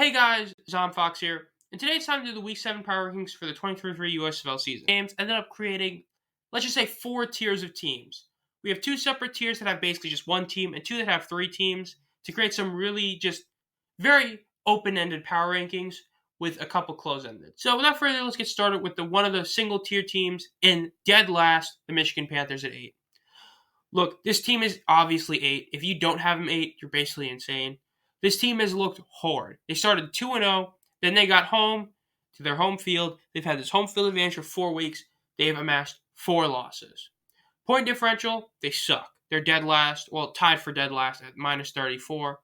Hey guys, Zom Fox here, and today it's time to do the Week 7 power rankings for the 2023 USFL season. Games ended up creating, let's just say, 4 tiers of teams. We have 2 separate tiers that have basically just one team, and 2 that have 3 teams to create some really just very open-ended power rankings with a couple close-ended. So without further ado, let's get started with one of the single-tier teams in dead last, the Michigan Panthers at 8. Look, this team is obviously 8. If you don't have them 8, you're basically insane. This team has looked horrid. They started 2-0, then they got home to their home field. They've had this home field advantage for 4 weeks. They've amassed 4 losses. Point differential, they suck. They're dead last, tied for dead last at minus 34.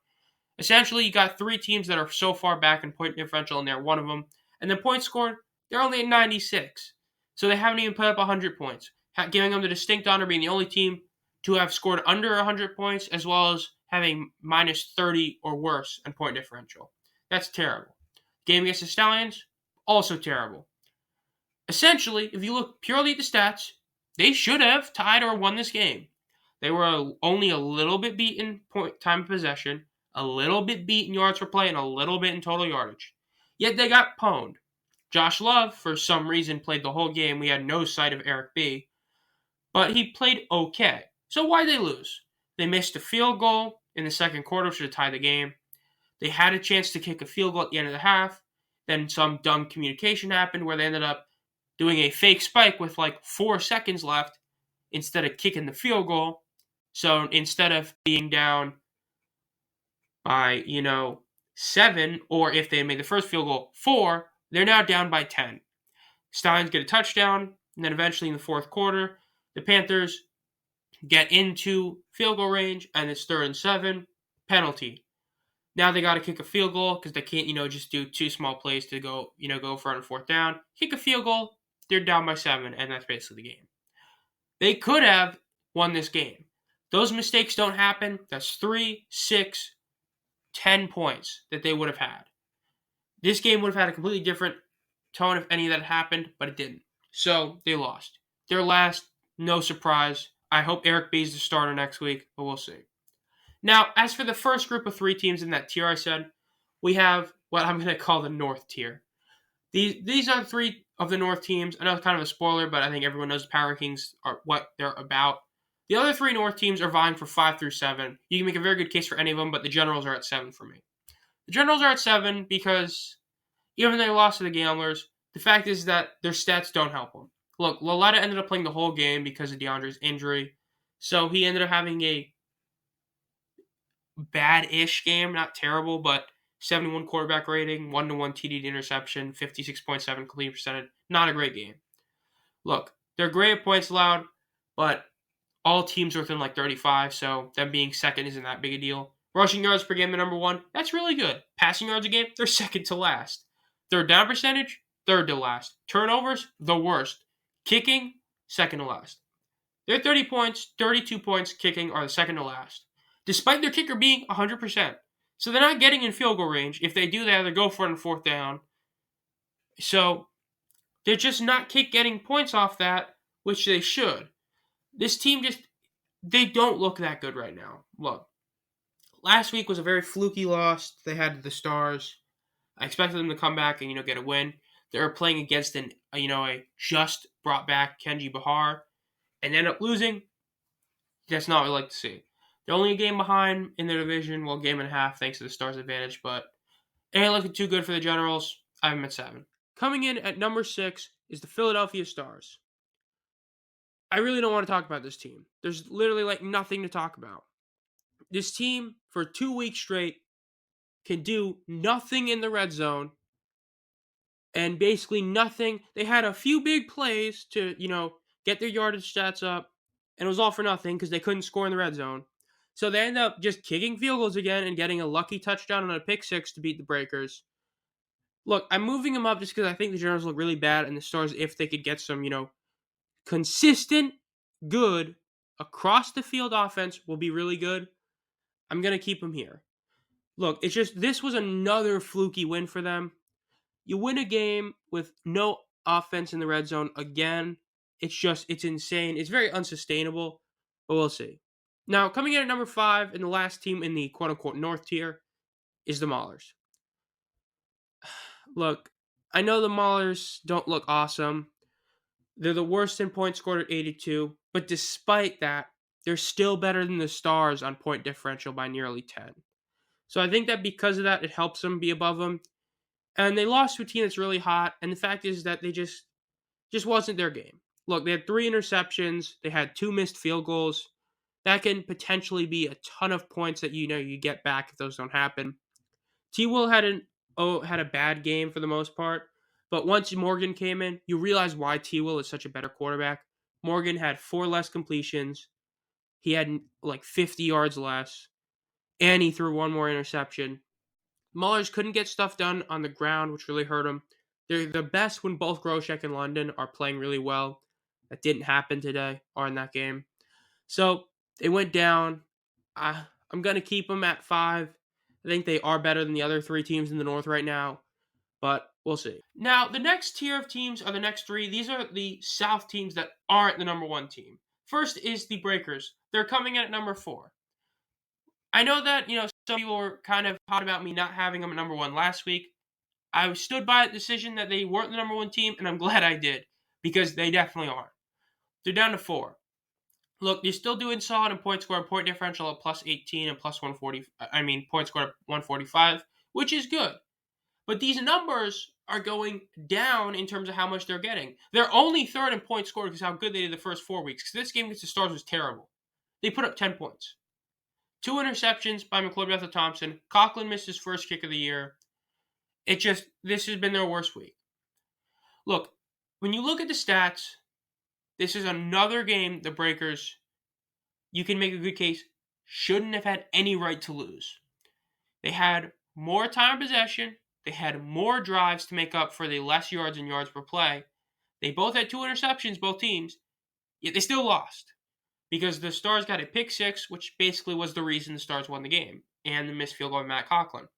Essentially, you got 3 teams that are so far back in point differential, and they're one of them. And the points scored, they're only at 96. So they haven't even put up 100 points, giving them the distinct honor of being the only team to have scored under 100 points, as well as having minus 30 or worse in point differential. That's terrible. Game against the Stallions, also terrible. Essentially, if you look purely at the stats, they should have tied or won this game. They were only a little bit beat in time of possession, a little bit beat in yards per play, and a little bit in total yardage. Yet they got pwned. Josh Love, for some reason, played the whole game. We had no sight of Eric B., but he played okay. So why'd they lose? They missed a field goal in the second quarter, which should have tied the game. They had a chance to kick a field goal at the end of the half. Then some dumb communication happened where they ended up doing a fake spike with like 4 seconds left instead of kicking the field goal. So instead of being down by, 7, or if they had made the first field goal 4, they're now down by 10. Stallions get a touchdown, and then eventually in the fourth quarter, the Panthers get into field goal range, and it's 3rd and 7, penalty. Now they got to kick a field goal because they can't, just do 2 small plays to go for on 4th down. Kick a field goal, they're down by 7, and that's basically the game. They could have won this game. Those mistakes don't happen. That's 3, 6, 10 points that they would have had. This game would have had a completely different tone if any of that happened, but it didn't. So they lost. They're last, no surprise. I hope Eric B is the starter next week, but we'll see. Now, as for the first group of 3 teams in that tier I said, we have what I'm going to call the North tier. These are 3 of the North teams. I know it's kind of a spoiler, but I think everyone knows the power rankings are what they're about. The other 3 North teams are vying for 5 through 7. You can make a very good case for any of them, but the Generals are at 7 for me. The Generals are at 7 because even though they lost to the Gamblers, the fact is that their stats don't help them. Look, Laletta ended up playing the whole game because of DeAndre's injury. So he ended up having a bad-ish game, not terrible, but 71 quarterback rating, 1-to-1 TD to interception, 56.7 completion percentage. Not a great game. Look, they're great at points allowed, but all teams are within like 35, so them being second isn't that big a deal. Rushing yards per game, they're number 1. That's really good. Passing yards a game, they're second to last. Third down percentage, third to last. Turnovers, the worst. Kicking, second to last. Their 30 points, 32 points kicking are the second to last, despite their kicker being 100%. So they're not getting in field goal range. If they do that, they go for it on 4th down. So they're just not getting points off that, which they should. This team they don't look that good right now. Look, last week was a very fluky loss they had to the Stars. I expected them to come back and, get a win. They were playing against a just brought back Kenji Bahar and end up losing. That's not what we like to see. They're only a game behind in their division, game and a half thanks to the Stars' advantage, but it ain't looking too good for the Generals. I have them at 7. Coming in at number 6 is the Philadelphia Stars. I really don't want to talk about this team. There's literally nothing to talk about. This team, for 2 weeks straight, can do nothing in the red zone and basically nothing. They had a few big plays to, get their yardage stats up, and it was all for nothing because they couldn't score in the red zone. So they end up just kicking field goals again and getting a lucky touchdown on a pick 6 to beat the Breakers. Look, I'm moving them up just because I think the Generals look really bad, and the Stars, if they could get some, consistent, good, across the field offense, will be really good. I'm going to keep them here. Look, it's just, this was another fluky win for them. You win a game with no offense in the red zone again. It's insane. It's very unsustainable, but we'll see. Now, coming in at number 5, and the last team in the quote-unquote North tier, is the Maulers. Look, I know the Maulers don't look awesome. They're the worst in points scored at 82, but despite that, they're still better than the Stars on point differential by nearly 10. So I think that because of that, it helps them be above them. And they lost to a team that's really hot, and the fact is that they just wasn't their game. Look, they had 3 interceptions, they had 2 missed field goals. That can potentially be a ton of points that you get back if those don't happen. T. Will had a bad game for the most part, but once Morgan came in, you realize why T. Will is such a better quarterback. Morgan had 4 less completions. He had like 50 yards less, and he threw 1 more interception. Mullers couldn't get stuff done on the ground, which really hurt him. They're the best when both Groshek and London are playing really well. That didn't happen today or in that game. So they went down. I'm going to keep them at 5. I think they are better than the other 3 teams in the North right now, but we'll see. Now, the next tier of teams are the next 3. These are the South teams that aren't the number 1 team. First is the Breakers. They're coming in at number 4. I know that, some people were kind of hot about me not having them at number 1 last week. I stood by the decision that they weren't the number 1 team, and I'm glad I did, because they definitely are. They're down to 4. Look, they're still doing solid in point score and point differential at plus 18 and plus 140. Point score at 145, which is good. But these numbers are going down in terms of how much they're getting. They're only 3rd in points scored because how good they did the first 4 weeks. Because this game against the Stars was terrible. They put up 10 points. 2 interceptions by McLeod Bethel Thompson. Coughlin missed his first kick of the year. This has been their worst week. Look, when you look at the stats, this is another game the Breakers, you can make a good case, shouldn't have had any right to lose. They had more time possession. They had more drives to make up for the less yards and yards per play. They both had 2 interceptions, both teams, yet they still lost. Because the Stars got a pick 6, which basically was the reason the Stars won the game, and the missed field goal by Matt Coughlin.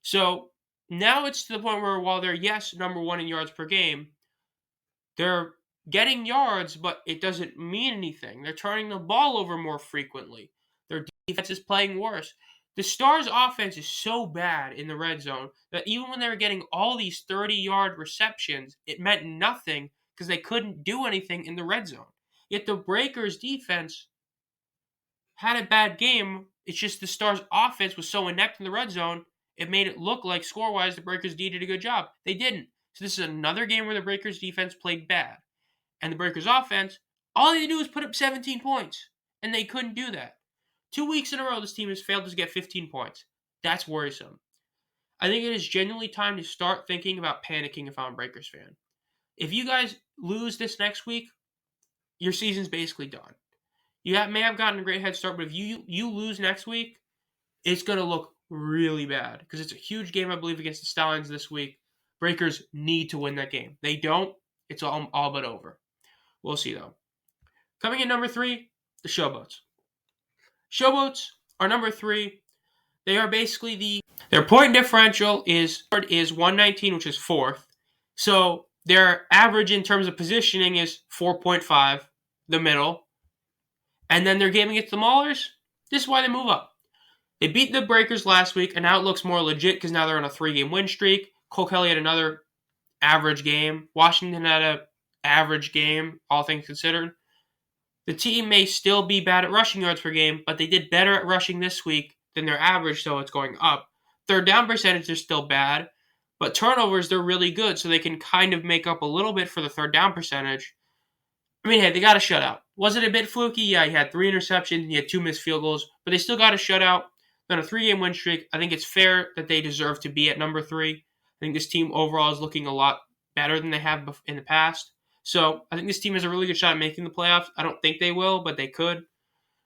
So now it's to the point where while they're, yes, number 1 in yards per game, they're getting yards, but it doesn't mean anything. They're turning the ball over more frequently. Their defense is playing worse. The Stars' offense is so bad in the red zone that even when they were getting all these 30-yard receptions, it meant nothing because they couldn't do anything in the red zone. Yet the Breakers' defense had a bad game. It's just the Stars' offense was so inept in the red zone, it made it look like score-wise the Breakers did a good job. They didn't. So this is another game where the Breakers' defense played bad. And the Breakers' offense, all they had to do was put up 17 points. And they couldn't do that. 2 weeks in a row, this team has failed to get 15 points. That's worrisome. I think it is genuinely time to start thinking about panicking if I'm a Breakers fan. If you guys lose this next week, your season's basically done. You may have gotten a great head start, but if you lose next week, it's going to look really bad because it's a huge game, I believe, against the Stallions this week. Breakers need to win that game. They don't, it's all but over. We'll see, though. Coming in number 3, the Showboats. Showboats are number 3. They are basically their point differential is 119, which is 4th. So their average in terms of positioning is 4.5, the middle. And then their game against the Maulers, this is why they move up. They beat the Breakers last week, and now it looks more legit because now they're on a 3-game win streak. Cole Kelly had another average game. Washington had an average game, all things considered. The team may still be bad at rushing yards per game, but they did better at rushing this week than their average, so it's going up. Third down percentage is still bad, but turnovers, they're really good, so they can kind of make up a little bit for the third down percentage. Hey, they got a shutout. Was it a bit fluky? Yeah, he had 3 interceptions and he had 2 missed field goals, but they still got a shutout. They're on a 3-game win streak. I think it's fair that they deserve to be at number 3. I think this team overall is looking a lot better than they have in the past. So I think this team has a really good shot at making the playoffs. I don't think they will, but they could.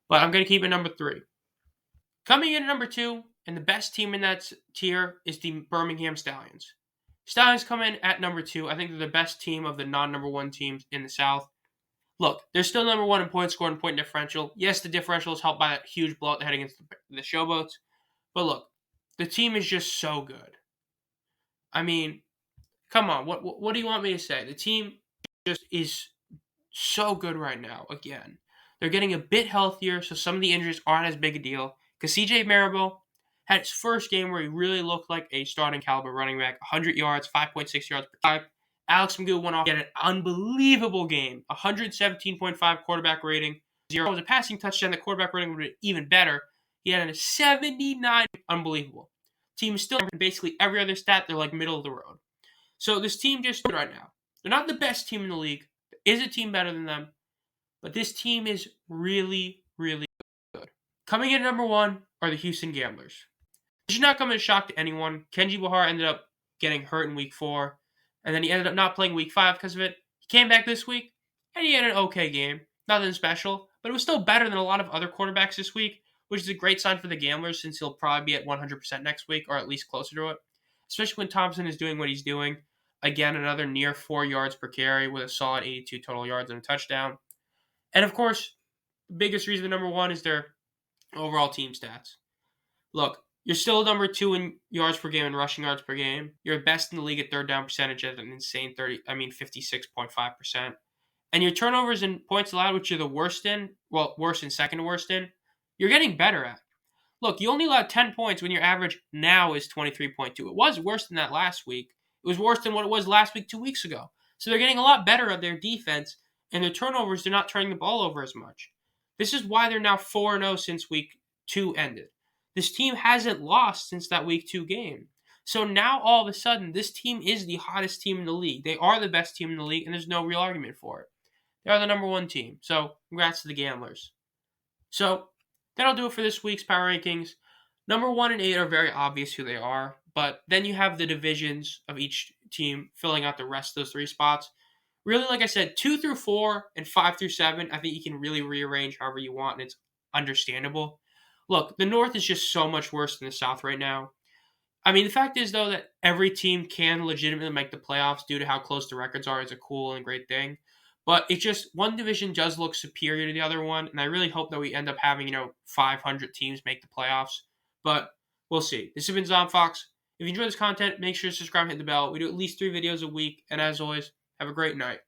But I'm going to keep it number 3. Coming in at number 2, and the best team in that tier is the Birmingham Stallions. Stallions come in at number 2. I think they're the best team of the non-number 1 teams in the South. Look, they're still number 1 in points scored and point differential. Yes, the differential is helped by that huge blowout they had against the Showboats. But look, the team is just so good. Come on, what do you want me to say? The team just is so good right now, again. They're getting a bit healthier, so some of the injuries aren't as big a deal. Because CJ Marable, had his first game where he really looked like a starting caliber running back. 100 yards, 5.6 yards per carry. Alex Magoo went off. He had an unbelievable game. 117.5 quarterback rating. 0 was a passing touchdown. The quarterback rating would have been even better. He had a 79. Unbelievable. Team is still in basically every other stat. They're like middle of the road. So this team just right now. They're not the best team in the league. There is a team better than them. But this team is really, really good. Coming in at number 1 are the Houston Gamblers. This should not come as a shock to anyone. Kenji Bahar ended up getting hurt in week 4. And then he ended up not playing week 5 because of it. He came back this week, and he had an okay game. Nothing special, but it was still better than a lot of other quarterbacks this week, which is a great sign for the Gamblers since he'll probably be at 100% next week, or at least closer to it. Especially when Thompson is doing what he's doing. Again, another near 4 yards per carry with a solid 82 total yards and a touchdown. And of course, the biggest reason number 1 is their overall team stats. Look, you're still number 2 in yards per game and rushing yards per game. You're best in the league at third down percentage at an insane 56.5%. And your turnovers and points allowed, which you're the worst in, worst and second worst in, you're getting better at. Look, you only allowed 10 points when your average now is 23.2. It was worse than that last week. It was worse than what it was last week 2 weeks ago. So they're getting a lot better at their defense, and their turnovers, they're not turning the ball over as much. This is why they're now 4-0 since week 2 ended. This team hasn't lost since that week 2 game. So now all of a sudden, this team is the hottest team in the league. They are the best team in the league, and there's no real argument for it. They are the number 1 team. So congrats to the Gamblers. So that'll do it for this week's power rankings. Number 1 and 8 are very obvious who they are, but then you have the divisions of each team filling out the rest of those 3 spots. Really, like I said, 2 through 4 and 5 through 7, I think you can really rearrange however you want, and it's understandable. Look, the North is just so much worse than the South right now. I mean, the fact is, though, that every team can legitimately make the playoffs due to how close the records are is a cool and great thing. But it's just one division does look superior to the other one, and I really hope that we end up having, 500 teams make the playoffs. But we'll see. This has been ZomFox. If you enjoy this content, make sure to subscribe and hit the bell. We do at least 3 videos a week, and as always, have a great night.